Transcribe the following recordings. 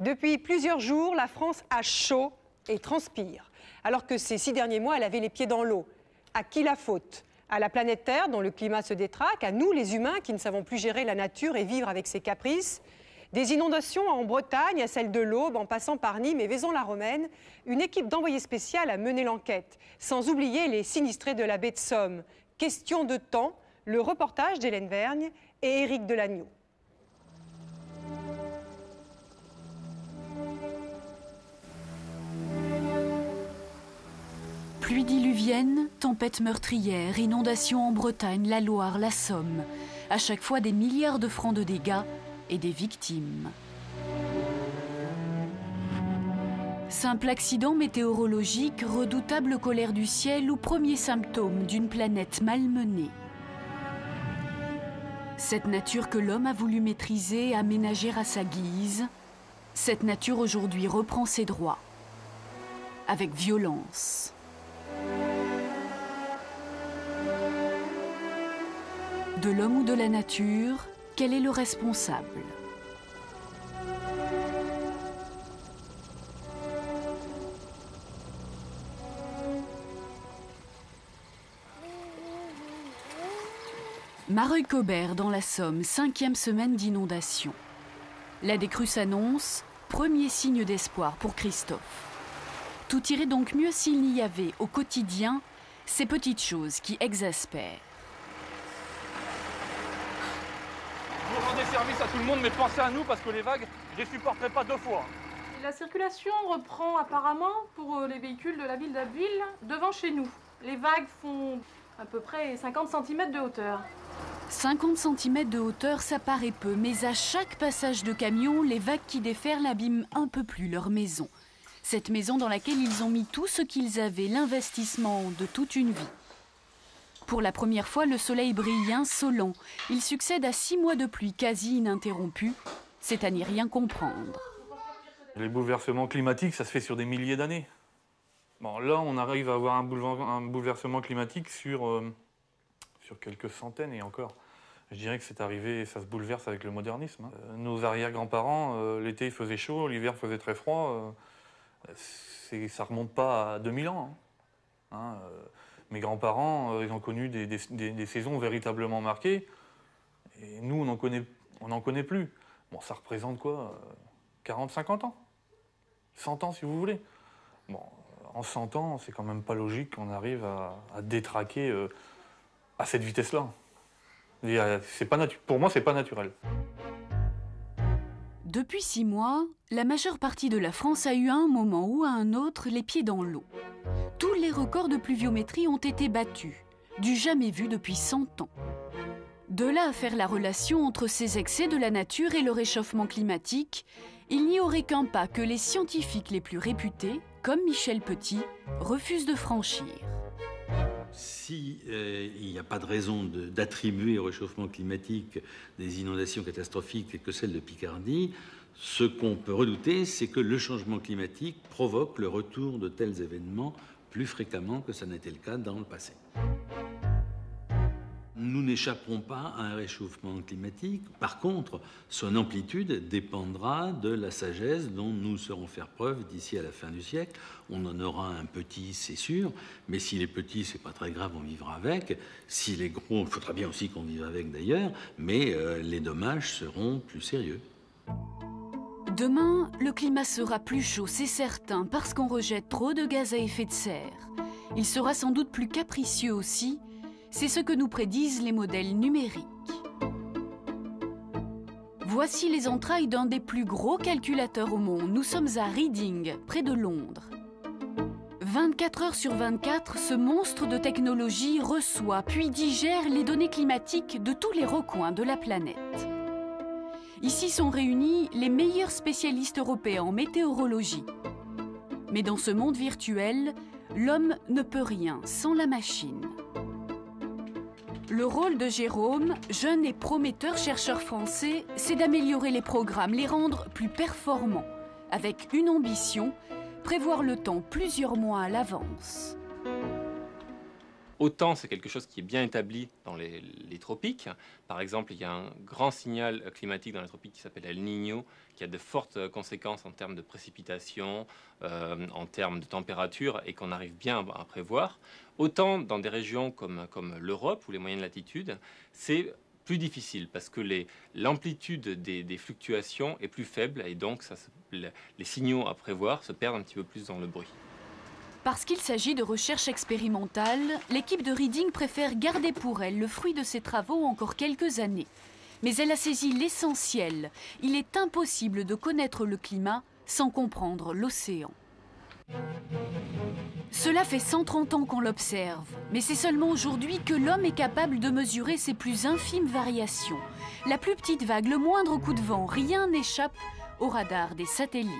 Depuis plusieurs jours, la France a chaud et transpire, alors que ces 6 derniers mois, elle avait les pieds dans l'eau. À qui la faute? À la planète Terre, dont le climat se détraque, à nous, les humains, qui ne savons plus gérer la nature et vivre avec ses caprices. Des inondations en Bretagne, à celle de l'Aube, en passant par Nîmes et Vaison-la-Romaine, une équipe d'envoyés spéciaux a mené l'enquête, sans oublier les sinistrés de la baie de Somme. Question de temps, le reportage d'Hélène Vergne et Éric Delagneau. Pluie diluvienne, tempête meurtrière, inondations en Bretagne, la Loire, la Somme. À chaque fois des milliards de francs de dégâts et des victimes. Simple accident météorologique, redoutable colère du ciel ou premier symptôme d'une planète malmenée. Cette nature que l'homme a voulu maîtriser, aménager à sa guise, cette nature aujourd'hui reprend ses droits, avec violence. De l'homme ou de la nature, quel est le responsable? Mareuil-Cobert dans la Somme, 5e semaine d'inondation. La décrue s'annonce, premier signe d'espoir pour Christophe. Tout irait donc mieux s'il n'y avait au quotidien ces petites choses qui exaspèrent. Vous rendez service à tout le monde, mais pensez à nous parce que les vagues, je les supporterai pas 2 fois. Et la circulation reprend apparemment pour les véhicules de la ville d'Abbeville devant chez nous. Les vagues font à peu près 50 cm de hauteur. 50 cm de hauteur, ça paraît peu, mais à chaque passage de camion, les vagues qui déferlent abîment un peu plus leur maison. Cette maison dans laquelle ils ont mis tout ce qu'ils avaient, l'investissement de toute une vie. Pour la première fois, le soleil brille insolent. Il succède à 6 mois de pluie quasi ininterrompue. C'est à n'y rien comprendre. Les bouleversements climatiques, ça se fait sur des milliers d'années. Bon, là, on arrive à avoir un bouleversement climatique sur quelques centaines et encore. Je dirais que c'est arrivé, ça se bouleverse avec le modernisme. Nos arrière-grands-parents, l'été il faisait chaud, l'hiver faisait très froid. Ça remonte pas à 2000 ans. Mes grands-parents, ils ont connu des saisons véritablement marquées. Et nous, on n'en connaît plus. Bon, ça représente quoi 40, 50 ans 100 ans, si vous voulez. Bon, en 100 ans, c'est quand même pas logique qu'on arrive à détraquer à cette vitesse-là. Pour moi, c'est pas naturel. Depuis 6 mois, la majeure partie de la France a eu à un moment ou à un autre les pieds dans l'eau. Tous les records de pluviométrie ont été battus, du jamais vu depuis 100 ans. De là à faire la relation entre ces excès de la nature et le réchauffement climatique, il n'y aurait qu'un pas que les scientifiques les plus réputés, comme Michel Petit, refusent de franchir. Si il n'y a pas de raison d'attribuer au réchauffement climatique des inondations catastrophiques telles que celle de Picardie, ce qu'on peut redouter, c'est que le changement climatique provoque le retour de tels événements plus fréquemment que ça n'était le cas dans le passé. Nous n'échapperons pas à un réchauffement climatique. Par contre, son amplitude dépendra de la sagesse dont nous saurons faire preuve d'ici à la fin du siècle. On en aura un petit, c'est sûr, mais s'il est petit, c'est pas très grave, on vivra avec. S'il est gros, il faudra bien aussi qu'on vive avec d'ailleurs, mais les dommages seront plus sérieux. Demain, le climat sera plus chaud, c'est certain, parce qu'on rejette trop de gaz à effet de serre. Il sera sans doute plus capricieux aussi. C'est ce que nous prédisent les modèles numériques. Voici les entrailles d'un des plus gros calculateurs au monde. Nous sommes à Reading, près de Londres. 24 heures sur 24, ce monstre de technologie reçoit puis digère les données climatiques de tous les recoins de la planète. Ici sont réunis les meilleurs spécialistes européens en météorologie. Mais dans ce monde virtuel, l'homme ne peut rien sans la machine. Le rôle de Jérôme, jeune et prometteur chercheur français, c'est d'améliorer les programmes, les rendre plus performants, avec une ambition, prévoir le temps plusieurs mois à l'avance. Autant c'est quelque chose qui est bien établi dans les tropiques. Par exemple, il y a un grand signal climatique dans les tropiques qui s'appelle El Niño, qui a de fortes conséquences en termes de précipitations, en termes de température, et qu'on arrive bien à prévoir. Autant dans des régions comme l'Europe ou les moyennes latitudes, c'est plus difficile parce que l'amplitude des fluctuations est plus faible, et donc les signaux à prévoir se perdent un petit peu plus dans le bruit. Parce qu'il s'agit de recherche expérimentale, l'équipe de Reading préfère garder pour elle le fruit de ses travaux encore quelques années. Mais elle a saisi l'essentiel. Il est impossible de connaître le climat sans comprendre l'océan. Cela fait 130 ans qu'on l'observe, mais c'est seulement aujourd'hui que l'homme est capable de mesurer ses plus infimes variations. La plus petite vague, le moindre coup de vent, rien n'échappe au radar des satellites.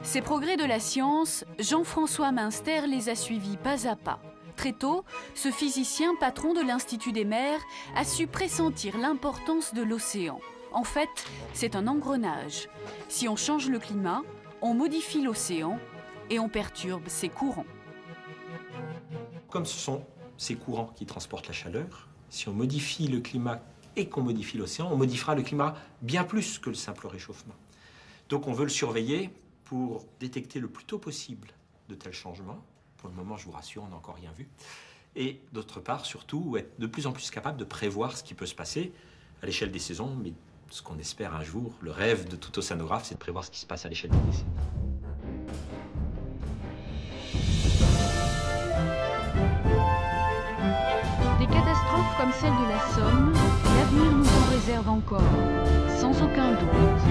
Ces progrès de la science, Jean-François Münster les a suivis pas à pas. Très tôt, ce physicien, patron de l'Institut des mers, a su pressentir l'importance de l'océan. En fait, c'est un engrenage. Si on change le climat, on modifie l'océan et on perturbe ses courants. Comme ce sont ces courants qui transportent la chaleur, si on modifie le climat et qu'on modifie l'océan, on modifiera le climat bien plus que le simple réchauffement. Donc on veut le surveiller pour détecter le plus tôt possible de tels changements. Pour le moment, je vous rassure, on n'a encore rien vu. Et d'autre part, surtout, être de plus en plus capable de prévoir ce qui peut se passer à l'échelle des saisons, mais ce qu'on espère un jour, le rêve de tout océanographe, c'est de prévoir ce qui se passe à l'échelle des décennies. Des catastrophes comme celle de la Somme, l'avenir nous en réserve encore, sans aucun doute.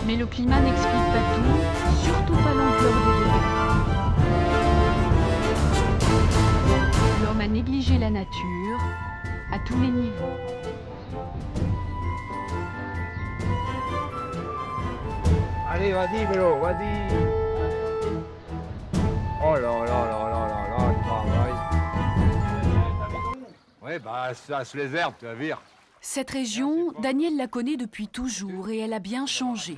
Mais le climat n'explique pas tout, surtout pas l'ampleur des dégâts. L'homme a négligé la nature à tous les niveaux. Allez, vas-y, Vélo, vas-y. Oh là là là là là là, le travail. Ouais, bah, ça se les herbes, tu vas dire. Cette région, Daniel la connaît depuis toujours et elle a bien changé.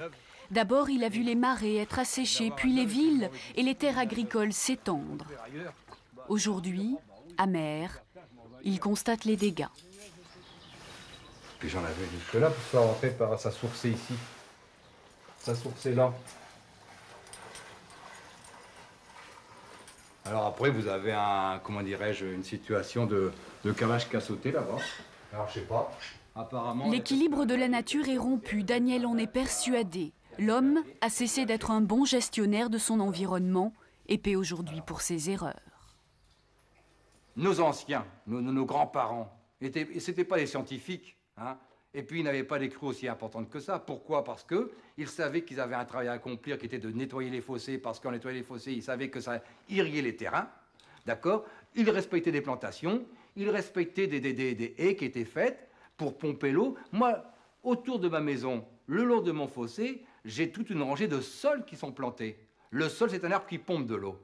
D'abord, il a vu les marais être asséchés, puis les villes et les terres agricoles s'étendre. Aujourd'hui, amer, il constate les dégâts. Puis j'en avais jusque-là, pour ça rentrer par sa source ici. Sa source est là. Alors après, vous avez comment dirais-je, une situation de cavage qui a sauté là-bas. Alors je sais pas. Apparemment. L'équilibre de la nature est rompu, Daniel en est persuadé. L'homme a cessé d'être un bon gestionnaire de son environnement et paie aujourd'hui pour ses erreurs. Nos anciens, nos grands-parents, c'était pas des scientifiques, hein, et puis ils n'avaient pas des crues aussi importantes que ça. Pourquoi? Parce qu'ils savaient qu'ils avaient un travail à accomplir qui était de nettoyer les fossés, parce qu'en nettoyant les fossés, ils savaient que ça irriguait les terrains, d'accord? Ils respectaient des plantations, ils respectaient des haies qui étaient faites pour pomper l'eau. Moi, autour de ma maison, le long de mon fossé, j'ai toute une rangée de sols qui sont plantés. Le sol, c'est un arbre qui pompe de l'eau.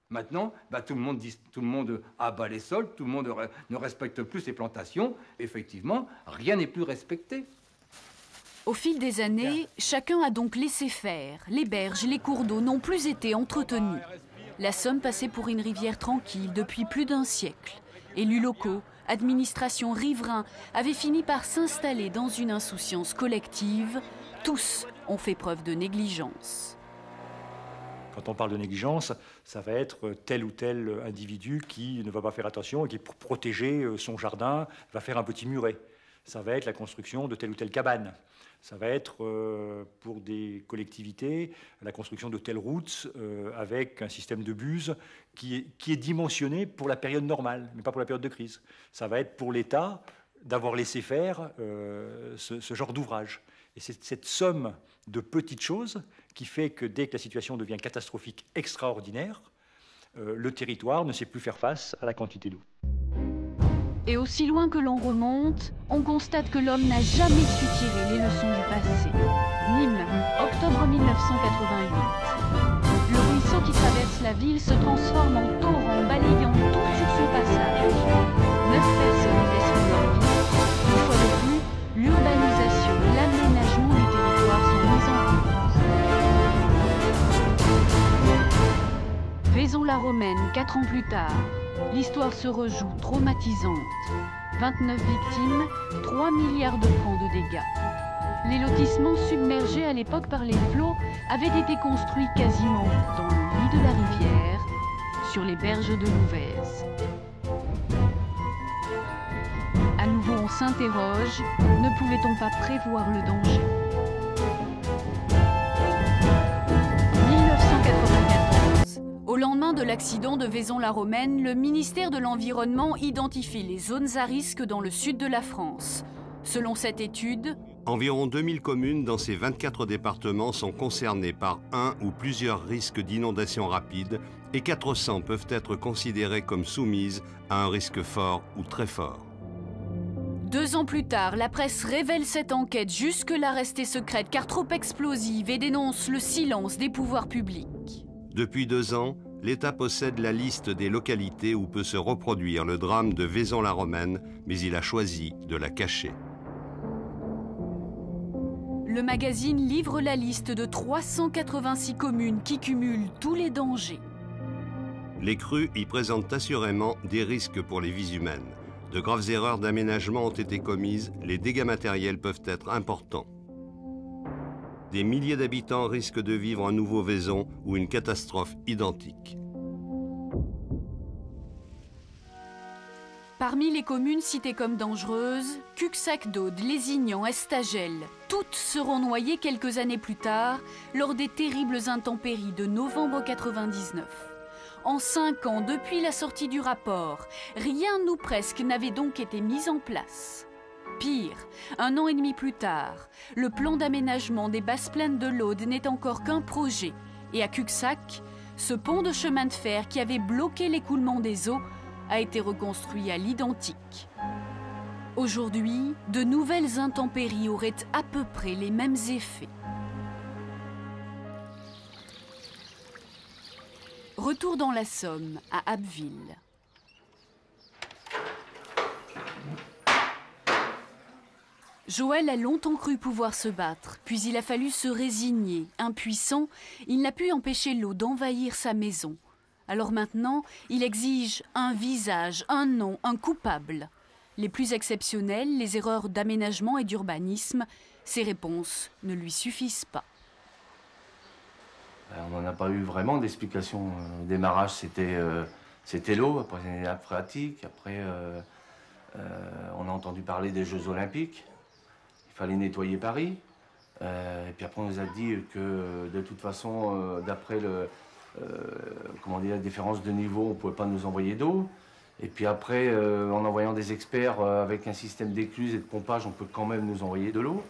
Maintenant, tout le monde abat les sols, tout le monde ne respecte plus ces plantations. Effectivement, rien n'est plus respecté. Au fil des années, chacun a donc laissé faire. Les berges, les cours d'eau n'ont plus été entretenus. La Somme passait pour une rivière tranquille depuis plus d'un siècle. Élus locaux, administration, riverains avaient fini par s'installer dans une insouciance collective. Tous ont fait preuve de négligence. Quand on parle de négligence, ça va être tel ou tel individu qui ne va pas faire attention et qui, pour protéger son jardin, va faire un petit muret. Ça va être la construction de telle ou telle cabane. Ça va être, pour des collectivités, la construction de telles routes avec un système de buse qui est dimensionné pour la période normale, mais pas pour la période de crise. Ça va être pour l'État d'avoir laissé faire ce genre d'ouvrage. Et c'est cette somme de petites choses qui fait que dès que la situation devient catastrophique, extraordinaire, le territoire ne sait plus faire face à la quantité d'eau. Et aussi loin que l'on remonte, on constate que l'homme n'a jamais su tirer les leçons du passé. Nîmes, octobre 1988. Le ruisseau qui traverse la ville se transforme en torrent, balayant tout sur son passage. 9 personnes y laissent leur vie. Une fois de plus, l'urbanisation, l'aménagement du territoire sont mis en cause. 4 ans plus tard, l'histoire se rejoue traumatisante. 29 victimes, 3 milliards de francs de dégâts. Les lotissements submergés à l'époque par les flots avaient été construits quasiment dans le lit de la rivière, sur les berges de l'Ouvèze. À nouveau, on s'interroge, ne pouvait-on pas prévoir le danger ? 1994. Au lendemain de l'accident de Vaison-la-Romaine, le ministère de l'Environnement identifie les zones à risque dans le sud de la France. Selon cette étude, environ 2000 communes dans ces 24 départements sont concernées par un ou plusieurs risques d'inondation rapide et 400 peuvent être considérées comme soumises à un risque fort ou très fort. 2 ans plus tard, la presse révèle cette enquête jusque-là restée secrète car trop explosive et dénonce le silence des pouvoirs publics. Depuis 2 ans, l'État possède la liste des localités où peut se reproduire le drame de Vaison-la-Romaine, mais il a choisi de la cacher. Le magazine livre la liste de 386 communes qui cumulent tous les dangers. Les crues y présentent assurément des risques pour les vies humaines. De graves erreurs d'aménagement ont été commises, les dégâts matériels peuvent être importants. Des milliers d'habitants risquent de vivre un nouveau Vaison ou une catastrophe identique. Parmi les communes citées comme dangereuses, Cuxac-d'Aude, Lézignan, Estagel, toutes seront noyées quelques années plus tard lors des terribles intempéries de novembre 99. En 5 ans, depuis la sortie du rapport, rien ou presque n'avait donc été mis en place. Pire, 1 an et demi plus tard, le plan d'aménagement des basses plaines de l'Aude n'est encore qu'un projet. Et à Cuxac, ce pont de chemin de fer qui avait bloqué l'écoulement des eaux a été reconstruit à l'identique. Aujourd'hui, de nouvelles intempéries auraient à peu près les mêmes effets. Retour dans la Somme, à Abbeville. Joël a longtemps cru pouvoir se battre, puis il a fallu se résigner. Impuissant, il n'a pu empêcher l'eau d'envahir sa maison. Alors maintenant, il exige un visage, un nom, un coupable. Les plus exceptionnels, les erreurs d'aménagement et d'urbanisme, ces réponses ne lui suffisent pas. On n'en a pas eu vraiment d'explication. Au démarrage, c'était l'eau, après les nappes phréatiques, après on a entendu parler des Jeux Olympiques. Il fallait nettoyer Paris. Et puis après, on nous a dit que de toute façon, d'après la différence de niveau, on ne pouvait pas nous envoyer d'eau. Et puis après, en envoyant des experts avec un système d'écluses et de pompage, on peut quand même nous envoyer de l'eau.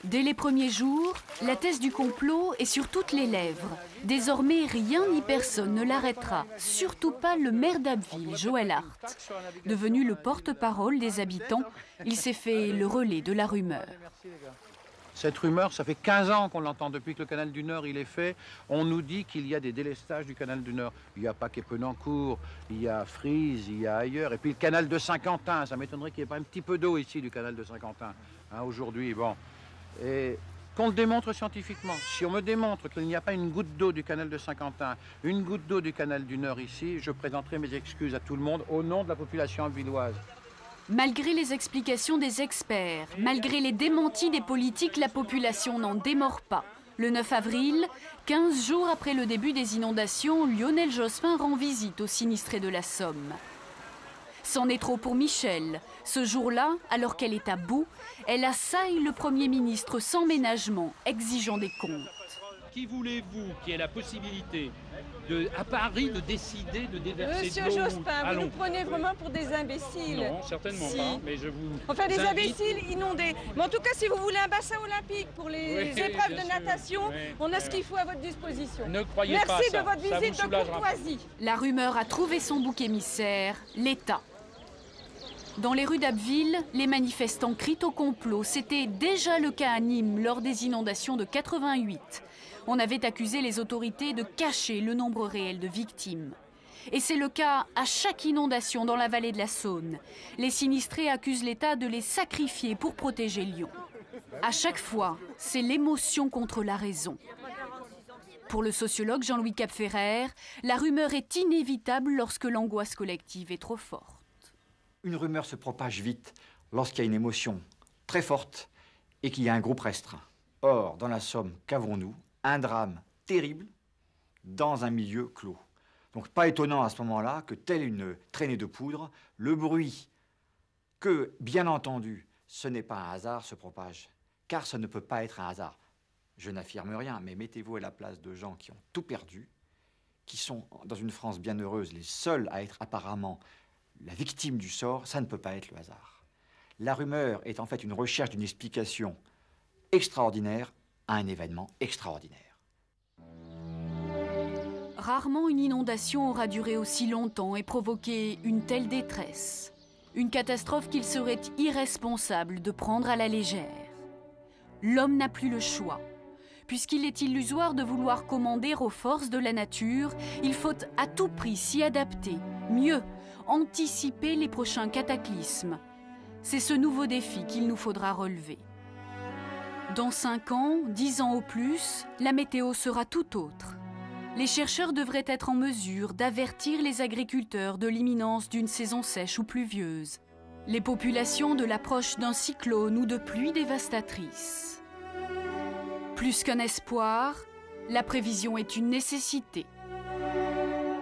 Dès les premiers jours, la thèse du complot est sur toutes les lèvres. Désormais, rien ni personne ne l'arrêtera, surtout pas le maire d'Abbeville, Joël Hart. Devenu le porte-parole des habitants, il s'est fait le relais de la rumeur. Cette rumeur, ça fait 15 ans qu'on l'entend depuis que le canal du Nord il est fait. On nous dit qu'il y a des délestages du canal du Nord. Il n'y a pas qu'Épenancourt, il y a Frise, il y a ailleurs. Et puis le canal de Saint-Quentin, ça m'étonnerait qu'il n'y ait pas un petit peu d'eau ici du canal de Saint-Quentin. Hein, aujourd'hui, bon. Et qu'on le démontre scientifiquement. Si on me démontre qu'il n'y a pas une goutte d'eau du canal de Saint-Quentin, une goutte d'eau du canal du Nord ici, je présenterai mes excuses à tout le monde au nom de la population abbvilloise. Malgré les explications des experts, malgré les démentis des politiques, la population n'en démord pas. Le 9 avril, 15 jours après le début des inondations, Lionel Jospin rend visite aux sinistrés de la Somme. C'en est trop pour Michel. Ce jour-là, alors qu'elle est à bout, elle assaille le Premier ministre sans ménagement, exigeant des comptes. Qui voulez-vous qui ait la possibilité à Paris de décider de déverser Monsieur de l'eau? Jospin, vous nous prenez vraiment pour des imbéciles. Non, certainement pas, mais je vous Enfin, des invite... imbéciles inondés. Mais en tout cas, si vous voulez un bassin olympique pour les épreuves de natation, on a ce qu'il faut à votre disposition. Ne croyez Merci pas ça. de votre visite de courtoisie. La rumeur a trouvé son bouc émissaire, l'État. Dans les rues d'Abbeville, les manifestants crient au complot. C'était déjà le cas à Nîmes lors des inondations de 88. On avait accusé les autorités de cacher le nombre réel de victimes. Et c'est le cas à chaque inondation dans la vallée de la Saône. Les sinistrés accusent l'État de les sacrifier pour protéger Lyon. À chaque fois, c'est l'émotion contre la raison. Pour le sociologue Jean-Louis Capferrer, la rumeur est inévitable lorsque l'angoisse collective est trop forte. Une rumeur se propage vite lorsqu'il y a une émotion très forte et qu'il y a un groupe restreint. Or, dans la Somme, qu'avons-nous? Un drame terrible dans un milieu clos. Donc pas étonnant à ce moment-là que, telle une traînée de poudre, le bruit que, bien entendu, ce n'est pas un hasard se propage. Car ce ne peut pas être un hasard. Je n'affirme rien, mais mettez-vous à la place de gens qui ont tout perdu, qui sont, dans une France bienheureuse, les seuls à être apparemment la victime du sort, ça ne peut pas être le hasard. La rumeur est en fait une recherche d'une explication extraordinaire à un événement extraordinaire. Rarement une inondation aura duré aussi longtemps et provoqué une telle détresse. Une catastrophe qu'il serait irresponsable de prendre à la légère. L'homme n'a plus le choix. Puisqu'il est illusoire de vouloir commander aux forces de la nature, il faut à tout prix s'y adapter, mieux, anticiper les prochains cataclysmes. C'est ce nouveau défi qu'il nous faudra relever. Dans 5 ans, 10 ans au plus, la météo sera tout autre. Les chercheurs devraient être en mesure d'avertir les agriculteurs de l'imminence d'une saison sèche ou pluvieuse, les populations de l'approche d'un cyclone ou de pluies dévastatrices. Plus qu'un espoir, la prévision est une nécessité.